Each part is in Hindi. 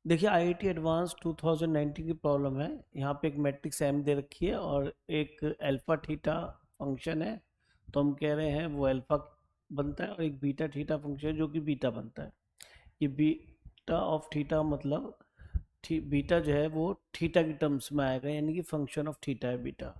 देखिए आईआईटी एडवांस 2019 की प्रॉब्लम है। यहाँ पे एक मैट्रिक्स एम दे रखी है और एक अल्फा थीटा फंक्शन है। तो हम कह रहे हैं वो अल्फा बनता है और एक बीटा थीटा फंक्शन है जो कि बीटा बनता है। ये बीटा ऑफ थीटा मतलब बीटा जो है वो थीटा की टर्म्स में आएगा, यानी कि फंक्शन ऑफ थीटा है बीटा।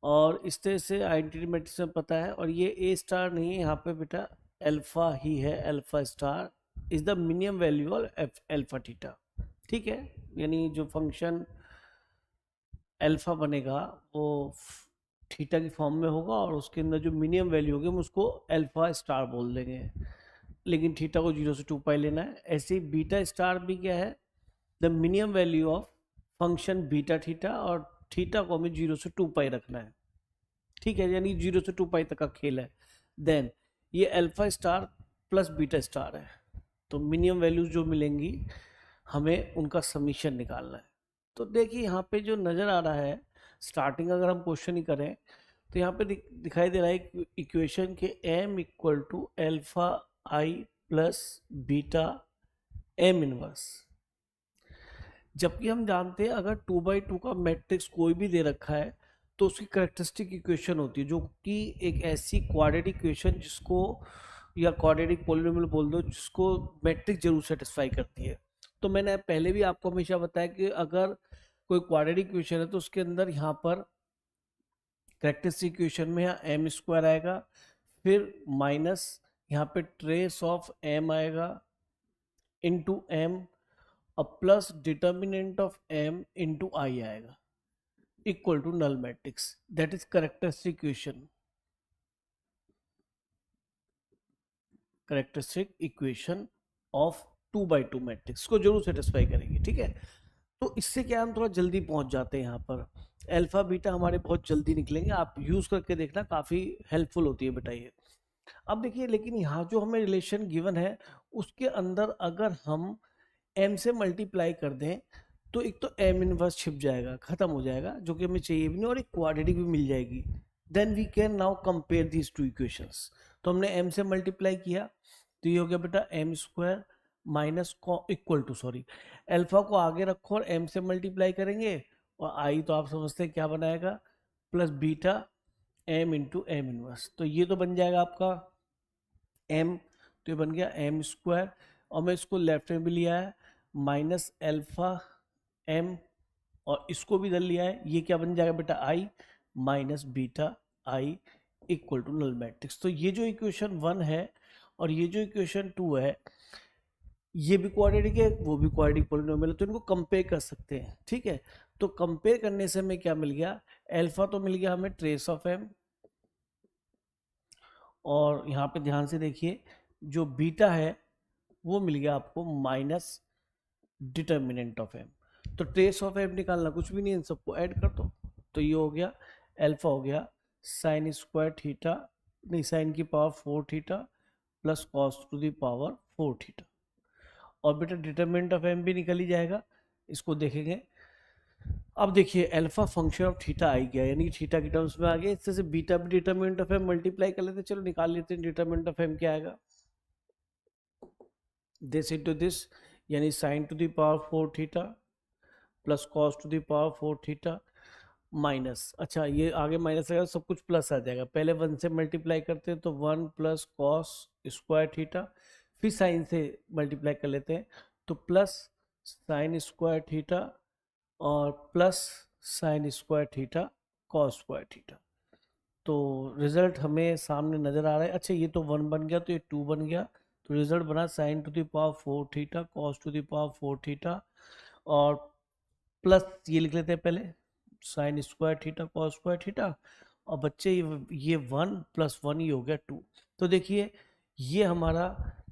और इस तरह से आइडेंटिटी मैट्रिक्स में पता है। और ये ए स्टार नहीं है यहाँ पे बेटा, अल्फा ही है। Alpha star is the minimum value of alpha theta. ठीक है, यानी जो फंक्शन अल्फा बनेगा वो थीटा की फॉर्म में होगा और उसके अंदर जो मिनिमम वैल्यू होगी हम उसको अल्फा स्टार बोल देंगे। लेकिन थीटा को 0 से 2 पाई लेना है। ऐसे ही बीटा स्टार भी क्या है, the minimum value of function beta theta, और थीटा को हमें 0 से 2 पाई रखना है। ठीक है, यानी 0 से 2 पाई तक का खेल है। देन ये alpha star plus beta star है, तो मिनिमम वैल्यूज जो मिलेंगी हमें उनका समीशन निकालना है। तो देखिए यहाँ पे जो नज़र आ रहा है, स्टार्टिंग अगर हम क्वेश्चन ही करें तो यहाँ पे दिखाई दे रहा है इक्वेशन के m equal to alpha I plus beta M inverse. जबकि हम जानते हैं अगर 2 by 2 का मैट्रिक्स कोई भी दे रखा है तो उसकी करेक्टरिस्टिक इक्वेशन होती है, जो कि एक ऐसी क्वाड्रेटिक इक्वेशन जिसको, या क्वाड्रेटिक पॉलिनोमियल बोल दो, जिसको मैट्रिक्स जरूर सेटिस्फाई करती है। तो मैंने पहले भी आपको हमेशा बताया कि अगर कोई क्वाड्रेटिक इक्वेशन है तो उसके अंदर यहाँ पर करेक्टरिस्टिक इक्वेशन में यहाँ एम स्क्वायर आएगा, फिर माइनस यहाँ पे ट्रेस ऑफ एम आएगा इंटू एम, और plus determinant of M into I आएगा, equal to null matrix. That is characteristic equation, characteristic equation of 2 by 2 matrix को जरूर सेटिस्फाई करेंगे। ठीक है, तो इससे क्या हम थोड़ा जल्दी पहुंच जाते हैं। यहाँ पर अल्फा बीटा हमारे बहुत जल्दी निकलेंगे, आप यूज करके देखना, काफी हेल्पफुल होती है बेटा ये। अब देखिए, लेकिन यहाँ जो हमें रिलेशन गिवन है उसके अंदर अगर हम m से मल्टीप्लाई कर दें तो एक तो m इनवर्स छिप जाएगा, खत्म हो जाएगा, जो कि हमें चाहिए भी नहीं, और एक क्वाड्रेटिक भी मिल जाएगी। Then we can now compare these two equations. तो हमने m से मल्टीप्लाई किया तो ये हो गया beta M square minus equal to, sorry, alpha को आगे रखो और m से मल्टीप्लाई करेंगे, और आई तो आप समझते हैं क्या बनाएगा, plus beta m into M inverse. तो ये तो बन जाएगा आपका m, तो ये बन गया एम स्क्वायर, और मैं इसको लेफ्ट में भी लिया है माइनस अल्फा m, और इसको भी इधर लिया है, ये क्या बन जाएगा बेटा I minus beta I equal to null matrix. तो ये जो इक्वेशन 1 है और ये जो इक्वेशन 2 है, ये भी क्वाड्रेटिक है वो भी क्वाड्रेटिक पॉलिनोमियल है, तो इनको कंपेयर कर सकते हैं। ठीक है, तो कंपेयर करने से हमें क्या मिल गया, अल्फा तो मिल गया हमें ट्रेस ऑफ एम, और यहाँ पे ध्यान से देखिए जो बीटा है वो मिल गया आपको माइनस डिटर्मिनेंट ऑफ एम। तो ट्रेस ऑफ एम निकालना कुछ भी नहीं, इन सबको ऐड कर दो। तो ये हो गया अल्फा हो गया साइन स्क्वायर थीटा, नहीं साइन की power 4 theta plus cos two the power 4 theta. और बेटा डिटर्मिनेंट ऑफ एम भी निकल ही जाएगा, इसको देखेंगे। अब देखिए अल्फा फंक्शन ऑफ थीटा आ गया, यानी थीटा की टर्म्स में आ गया। इससे से बीटा भी डिटर्मिनेंट ऑफ एम मल्टीप्लाई कर लेते, चलो निकाल लेते हैं डिटर्मिनेंट ऑफ एम क्या आएगा, दिस इनटू दिस, यानी sign to the power 4 theta plus cos two the power 4 theta minus, अच्छा ये आगे माइनस आएगा, सब कुछ प्लस आ जाएगा। पहले 1 से मल्टीप्लाई करते हैं तो 1 प्लस कॉस स्क्वायर थीटा, फिर साइन से मल्टीप्लाई कर लेते हैं तो प्लस साइन स्क्वायर थीटा और plus sign square theta cos square theta. तो रिजल्ट हमें सामने नज़र आ रहा है। अच्छा ये तो 1 बन गया, तो ये 2 बन गया, तो रिजल्ट बना sign to the power 4 theta cos two the power 4 theta, और प्लस ये लिख लेते हैं पहले sign square theta cos square theta, और बच्चे ये 1 प्लस 1 ये हो गया 2। तो देखिए ये हमारा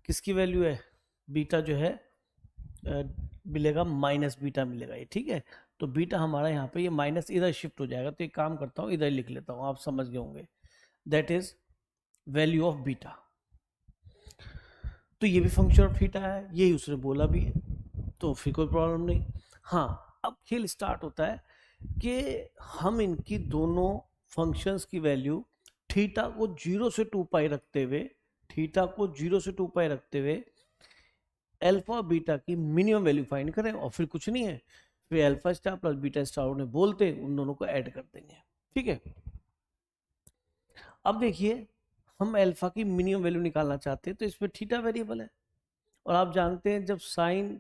किसकी वैल्यू है, बीटा जो है मिलेगा माइनस बीटा मिलेगा ये। ठीक है, तो बीटा हमारा यहाँ पे ये माइनस इधर शिफ्ट हो जाएगा, तो एक काम करता हूँ इधर लिख लेता हूँ, आप समझ गए होंगे। That is value of beta. तो ये भी फंक्शन ऑफ थीटा है, यही उसने बोला भी है, तो फिर कोई प्रॉब्लम नहीं। हाँ, अब खेल स्टार्ट होता है कि हम इनकी दोनों फंक्शंस की वैल्यू थीटा को 0 से 2 पाई रखते हुए, थीटा को 0 से 2 पाई रखते हुए अल्फा और बीटा की मिनिमम वैल्यू फाइंड करें, और फिर कुछ नहीं है, फिर alpha star plus beta star उन्हें बोलते, उन दोनों को ऐड कर देंगे। ठीक है, अब देखिए हम अल्फा की मिनिमम वैल्यू निकालना चाहते हैं, तो इसमें थीटा वेरिएबल है, और आप जानते हैं जब साइन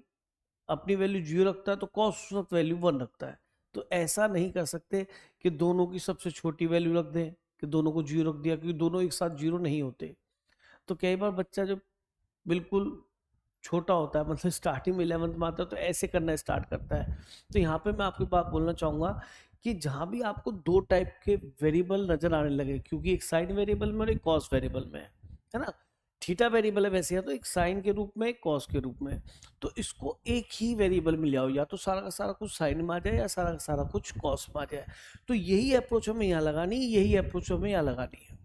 अपनी वैल्यू 0 रखता है तो कॉस उस वक्त वैल्यू 1 रखता है। तो ऐसा नहीं कर सकते कि दोनों की सबसे छोटी वैल्यू रख दें, कि दोनों को 0 रख दिया, क्योंकि दोनों एक साथ 0 नहीं होते। तो कई बार बच्चा जब बिल्कुल छोटा होता है, मतलब स्टार्टिंग में 11th में आता है, तो ऐसे करना स्टार्ट करता है। तो यहाँ पे मैं आपकी बात बोलना चाहूँगा कि जहाँ भी आपको दो टाइप के वेरिएबल नजर आने लगे, क्योंकि एक साइन वेरिएबल में और एक कॉस वेरिएबल में है ना, थीटा वेरिएबल है वैसे है, तो एक साइन के रूप में एक कॉस के रूप में, तो इसको एक ही वेरिएबल में ले आओ, या तो सारा का सारा कुछ साइन में आ जाए या सारा का सारा कुछ कॉस में आ जाए। तो यही अप्रोच हमें यहाँ लगानी है, यही अप्रोच हमें यहाँ लगानी है।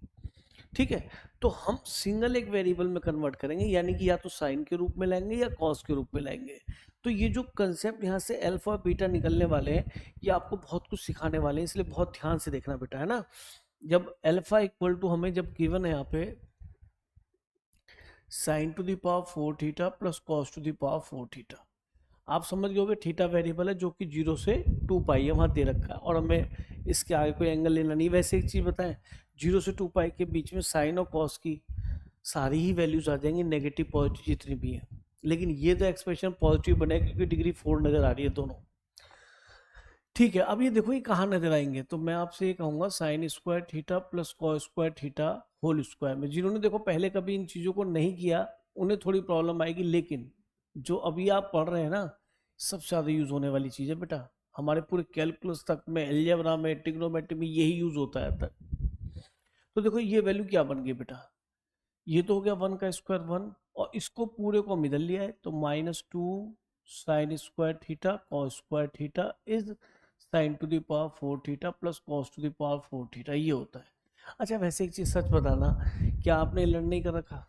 ठीक है, तो हम सिंगल एक वेरिएबल में कन्वर्ट करेंगे, यानी कि या तो साइन के रूप में लाएंगे या कॉस के रूप में लाएंगे। तो ये जो कंसेप्ट यहाँ से अल्फा और बीटा निकलने वाले हैं, ये आपको बहुत कुछ सिखाने वाले हैं, इसलिए बहुत ध्यान से देखना बेटा, है ना। जब अल्फा इक्वल टू हमें जब गिवन है यहाँ पे sign to the power 4 theta plus cos two the power 4 theta, आप समझ गए थीटा वेरिएबल है जो कि 0 से 2 पाई है, वहाँ दे रखा है, और हमें इसके आगे कोई एंगल लेना नहीं। वैसे एक चीज़ बताएं, 0 से 2 पाई के बीच में साइन और कॉस की सारी ही वैल्यूज आ जाएंगी, नेगेटिव पॉजिटिव जितनी भी हैं, लेकिन ये तो एक्सप्रेशन पॉजिटिव बनेगा क्योंकि डिग्री 4 नजर आ रही है दोनों। ठीक है, अब ये देखो ये कहाँ नजर आएंगे, तो मैं आपसे ये कहूँगा sine square theta plus cos square theta whole square में। जिन्होंने देखो पहले कभी इन चीज़ों को नहीं किया उन्हें थोड़ी प्रॉब्लम आएगी, लेकिन जो अभी आप पढ़ रहे हैं ना, सबसे ज़्यादा यूज होने वाली चीज़ है बेटा, हमारे पूरे कैलकुलस तक में, अलजेब्रा में, ट्रिग्नोमेट्री में यही यूज होता है तक। तो देखो ये वैल्यू क्या बन गई बेटा, ये तो हो गया 1 का स्क्वायर 1, और इसको पूरे को मिडल लिया है, तो -2 sign square theta cos square theta is sine to the power 4 theta plus cos two the power 4 theta, ये होता है। अच्छा वैसे एक चीज़ सच बताना, क्या आपने लर्न नहीं कर रखा?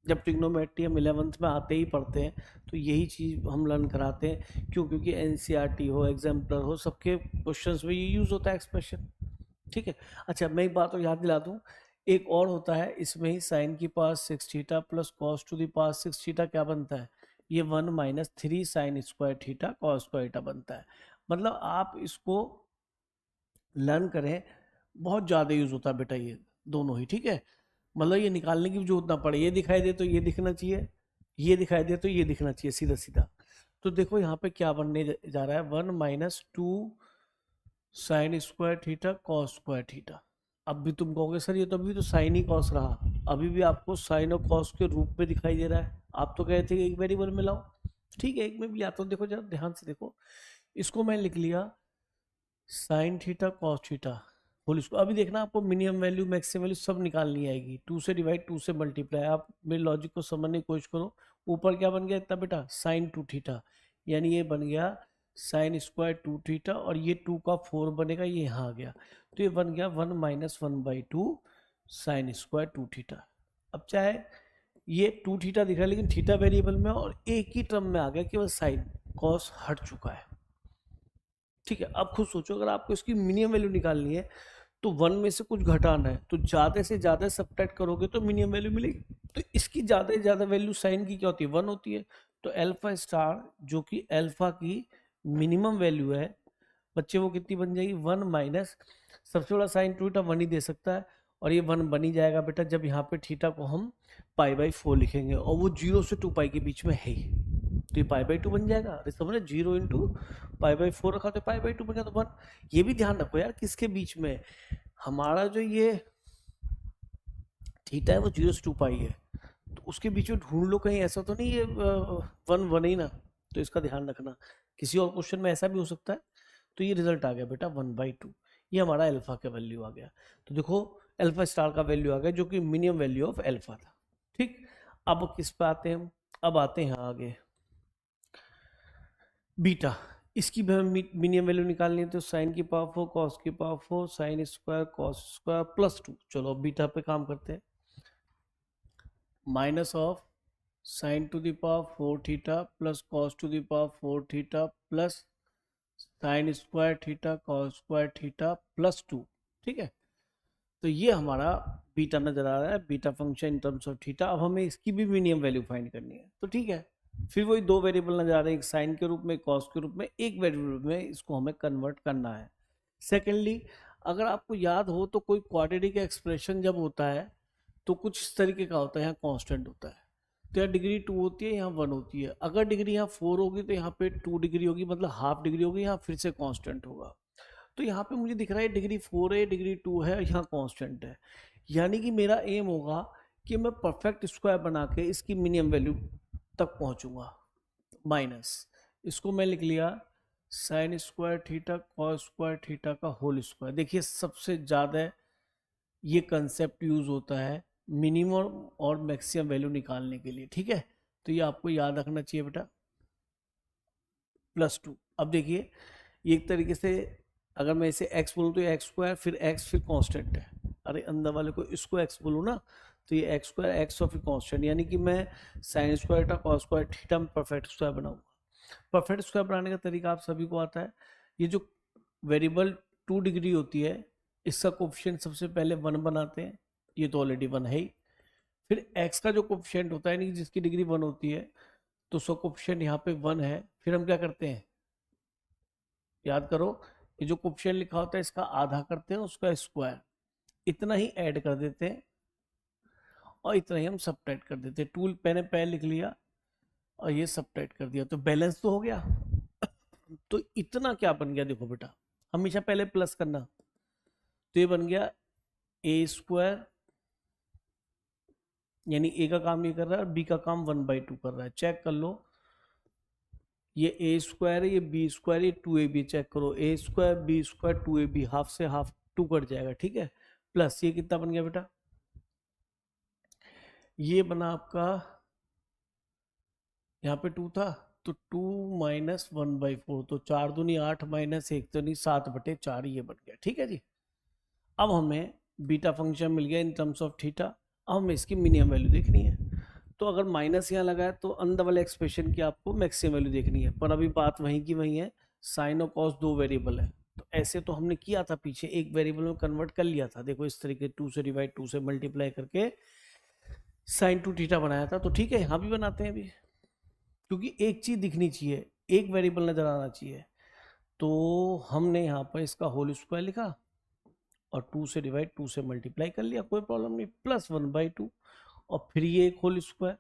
जब ट्रिग्नोमेट्री हम 11th में आते ही पढ़ते हैं, तो यही चीज़ हम लर्न कराते हैं। क्यों? क्योंकि एनसीईआरटी हो, एग्जाम्पलर हो, सबके क्वेश्चंस में ये यूज़ होता है एक्सप्रेशन। ठीक है, अच्छा मैं एक बात और याद दिला दूँ, एक और होता है इसमें ही, साइन की power 6 theta plus cos two the power 6 theta क्या बनता है, ये 1 minus 3 sign square theta cos square theta बनता है। मतलब आप इसको लर्न करें, बहुत ज़्यादा यूज़ होता है बेटा ये दोनों ही। ठीक है, मतलब ये निकालने की भी जरूरत ना पड़े, ये दिखाई दे तो ये दिखना चाहिए, ये दिखाई दे तो ये दिखना चाहिए, सीधा सीधा। तो देखो यहाँ पे क्या बनने जा रहा है, 1 minus 2 sign square theta cos square theta. अब भी तुम कहोगे सर ये तो अभी तो साइन ही कॉस रहा, अभी भी आपको साइन और कॉस के रूप में दिखाई दे रहा है, आप तो कहे थे एक वेरिएबल में लाओ। ठीक है, एक में भी लाता हूँ, देखो जरा ध्यान से देखो, इसको मैं लिख लिया sine theta cos theta whole square. अभी देखना आपको मिनिमम वैल्यू मैक्सिमम वैल्यू सब निकालनी आएगी, 2 से डिवाइड 2 से मल्टीप्लाई। आप मेरे लॉजिक को समझने की कोशिश करो, ऊपर क्या बन गया इतना बेटा, साइन 2 थीटा, यानी ये बन गया साइन स्क्वायर 2 थीटा, और ये 2 का 4 बनेगा, ये यहाँ आ गया, तो ये बन गया 1 माइनस 1/2 साइन स्क्वायर 2 थीटा। अब चाहे ये 2 थीटा दिख रहा है, लेकिन थीटा वेरिएबल में और एक ही टर्म में आ गया, केवल साइन कॉस हट चुका है। ठीक है, अब खुद सोचो, अगर आपको इसकी मिनिमम वैल्यू निकालनी है तो 1 में से कुछ घटाना है, तो ज़्यादा से ज़्यादा सब्ट्रैक्ट करोगे तो मिनिमम वैल्यू मिलेगी। तो इसकी ज़्यादा से ज़्यादा वैल्यू साइन की क्या होती है, 1 होती है। तो अल्फा स्टार जो कि अल्फा की मिनिमम वैल्यू है बच्चे, वो कितनी बन जाएगी, 1 माइनस, सबसे बड़ा साइन थीटा 1 ही दे सकता है, और ये 1 बन ही जाएगा बेटा जब यहाँ पे थीटा को हम π/4 लिखेंगे, और वो 0 से 2 पाई के बीच में है ही, तो ये π/2 बन जाएगा। अरे समझे, 0 इंटू π/4 रखा तो π/2 बन गया, तो 1। ये भी ध्यान रखो यार, किसके बीच में, हमारा जो ये थीटा है वो 0 से 2 पाई है, तो उसके बीच में ढूंढ लो कहीं, ऐसा तो नहीं है 1 1 ही ना, तो इसका ध्यान रखना, किसी और क्वेश्चन में ऐसा भी हो सकता है। तो ये रिजल्ट आ गया बेटा 1/2, ये हमारा अल्फा का वैल्यू आ गया। तो देखो अल्फा स्टार का वैल्यू आ गया जो कि मिनिमम वैल्यू ऑफ अल्फा था। ठीक, अब किस पे आते हैं हम, अब आते हैं आगे बीटा। इसकी भी हमें मिनिमम वैल्यू निकालनी है, तो साइन की पावर 4 कॉस की power 4 sine square cos square plus 2। चलो अब बीटा पे काम करते हैं, minus of sine to the power 4 theta plus cos two the power 4 theta plus sign square theta cos square theta plus 2। ठीक है, तो ये हमारा बीटा नजर आ रहा है, beta function in terms of theta. अब हमें इसकी भी मिनिमम वैल्यू फाइंड करनी है, तो ठीक है, फिर वही दो वेरिएबल नजर आ रहे हैं, एक साइन के रूप में, कॉस के रूप में, एक वेरिएबल में इसको हमें कन्वर्ट करना है। सेकेंडली, अगर आपको याद हो तो कोई क्वाड्रेटिक एक्सप्रेशन जब होता है तो कुछ इस तरीके का होता है, यहाँ कांस्टेंट होता है, तो यहाँ डिग्री 2 होती है, यहाँ 1 होती है। अगर डिग्री यहाँ 4 होगी तो यहाँ पे 2 डिग्री होगी, मतलब हाफ डिग्री होगी, यहाँ फिर से कांस्टेंट होगा। तो यहाँ पे मुझे दिख रहा है डिग्री 4 है, डिग्री 2 है, यहाँ कांस्टेंट है। यानी कि मेरा एम होगा कि मैं परफेक्ट स्क्वायर बना के इसकी मिनिमम वैल्यू तक पहुँचूंगा। माइनस इसको मैं लिख लिया sign square theta cos square theta का होल स्क्वायर। देखिए सबसे ज़्यादा ये कंसेप्ट यूज होता है मिनिमम और मैक्सिमम वैल्यू निकालने के लिए, ठीक है। तो ये आपको याद रखना चाहिए बेटा, +2। अब देखिए ये एक तरीके से अगर मैं इसे x बोलूँ तो ये एक्स स्क्वायर फिर x फिर कांस्टेंट है। अरे अंदर वाले को इसको x बोलूँ ना तो ये एक्स स्क्वायर एक्स और फिर कांस्टेंट, यानी कि मैं साइन स्क्वायर था कॉस स्क्वायर थीटा में परफेक्ट स्क्वायर बनाऊंगा। परफेक्ट स्क्वायर बनाने का तरीका आप सभी को आता है। ये जो वेरिएबल 2 डिग्री होती है इसका कोफिशिएंट सबसे पहले 1 बनाते हैं, ये तो ऑलरेडी 1 है ही। फिर x का जो कोफिशिएंट होता है यानी कि जिसकी डिग्री 1 होती है तो उसका कोफिशिएंट यहाँ पे 1 है। फिर हम क्या करते हैं, याद करो, ये जो कोफिशिएंट लिखा होता है इसका आधा करते हैं, उसका स्क्वायर, इतना ही ऐड कर देते हैं और इतना ही हम सबट्रैक्ट कर देते हैं। टूल मैंने पहले लिख लिया और ये सबट्रैक्ट कर दिया, तो बैलेंस तो हो गया। तो इतना क्या बन गया, देखो बेटा हमेशा पहले प्लस करना, तो ये बन गया ए स्क्वायर, यानी ए का काम ये कर रहा है और बी का काम 1/2 कर रहा है। चेक कर लो, ये ए स्क्वायर है, ये बी स्क्वायर, ये 2ab, चेक करो A square B square 2ab, half से हाफ 2 कट जाएगा, ठीक है। प्लस ये कितना बन गया बेटा, ये बना आपका, यहाँ पे 2 था तो 2 माइनस 1/4, तो 4 दूनी 8 माइनस 1 तो नहीं 7/4 ये बन गया, ठीक है जी। अब हमें बीटा फंक्शन मिल गया इन टर्म्स ऑफ थीटा। अब हमें इसकी मिनिमम वैल्यू देखनी है, तो अगर माइनस यहाँ लगा है तो अंदर वाले एक्सप्रेशन की आपको मैक्सिमम वैल्यू देखनी है। पर अभी बात वहीं की वहीं है, साइन और कॉस 2 वेरिएबल है, तो ऐसे तो हमने किया था पीछे, एक वेरिएबल में कन्वर्ट कर लिया था। देखो इस तरीके 2 से डिवाइड 2 से मल्टीप्लाई करके साइन 2 थीटा बनाया था, तो ठीक है यहाँ भी बनाते हैं अभी, क्योंकि एक चीज दिखनी चाहिए, एक वेरिएबल नजर आना चाहिए। तो हमने यहाँ पर इसका होल स्क्वायर लिखा और 2 से डिवाइड 2 से मल्टीप्लाई कर लिया, कोई प्रॉब्लम नहीं, प्लस 1/2 और फिर ये एक होल स्क्वायर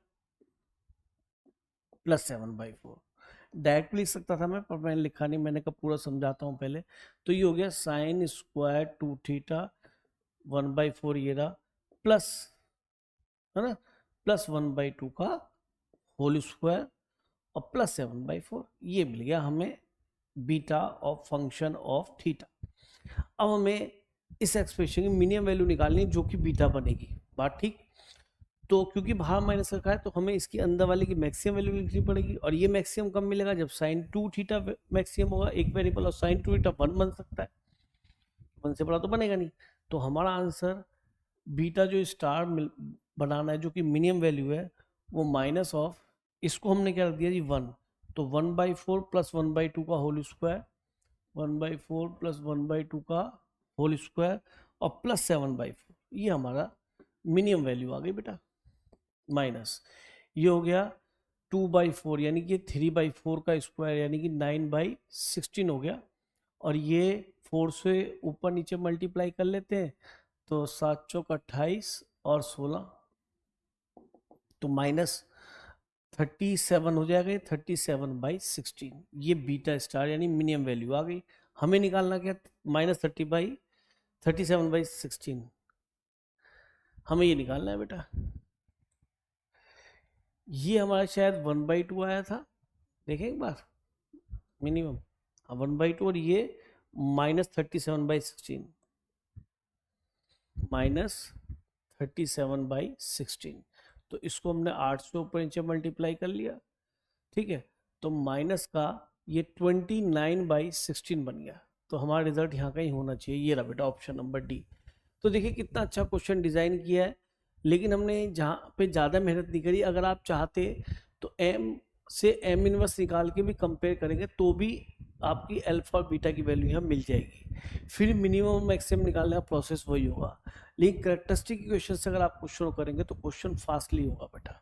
प्लस 7/4। डायरेक्ट लिख सकता था मैं, पर मैंने लिखा नहीं, मैंने कहा पूरा समझाता हूँ पहले। तो ये हो गया साइन स्क्वायर 2 थीटा 1/4 ये रहा, प्लस है ना, प्लस 1/2 का होल स्क्वायर और प्लस 7/4, ये मिल गया हमें beta of function of theta. अब हमें इस एक्सप्रेशन की मिनिमम वैल्यू निकालनी है जो कि बीटा बनेगी, बात ठीक। तो क्योंकि बाहर माइनस रखा है तो हमें इसकी अंदर वाले की मैक्सिमम वैल्यू लिखनी पड़ेगी, और ये मैक्सिमम कब मिलेगा, जब साइन 2 थीटा मैक्सिमम होगा, एक वेरिएबल, और साइन 2 थीटा 1 बन सकता है, 1 से बड़ा तो बनेगा नहीं। तो हमारा आंसर बीटा जो स्टार बनाना है जो कि मिनिमम वैल्यू है वो माइनस ऑफ, इसको हमने क्या रख दिया जी 1, तो 1/4 प्लस 1/2 का होल स्क्वायर, 1/4 प्लस 1/2 का होल स्क्वायर और प्लस 7/4, ये हमारा मिनिमम वैल्यू आ गई बेटा। माइनस ये हो गया 2/4 यानी कि 3/4 का स्क्वायर यानी कि 9/16 हो गया, और ये 4 से ऊपर नीचे मल्टीप्लाई कर लेते हैं तो 7 चौक 28 और 16, तो माइनस 37 हो जाएगा, 37/16, ये बीटा स्टार यानी मिनिमम वैल्यू आ गई। हमें निकालना क्या, -37/16, हमें ये निकालना है बेटा। ये हमारा शायद 1/2 आया था, देखें एक बार मिनिमम, 1/2, और ये -37/16, -37/16, तो इसको हमने 8 से ऊपर नीचे मल्टीप्लाई कर लिया, ठीक है। तो माइनस का ये 29/16 बन गया, तो हमारा रिजल्ट यहाँ का ही होना चाहिए, ये रहा बेटा ऑप्शन नंबर डी। तो देखिए कितना अच्छा क्वेश्चन डिजाइन किया है, लेकिन हमने जहाँ पे ज़्यादा मेहनत नहीं करी। अगर आप चाहते तो m से m इनवर्स निकाल के भी कंपेयर करेंगे तो भी आपकी अल्फा और बीटा की वैल्यू यहाँ मिल जाएगी। फिर मिनिमम मैक्सिमम निकालने का प्रोसेस वही होगा, लेकिन कैरेक्टरिस्टिक क्वेश्चन से अगर आप क्वेश्चन करेंगे तो क्वेश्चन फास्टली होगा बेटा।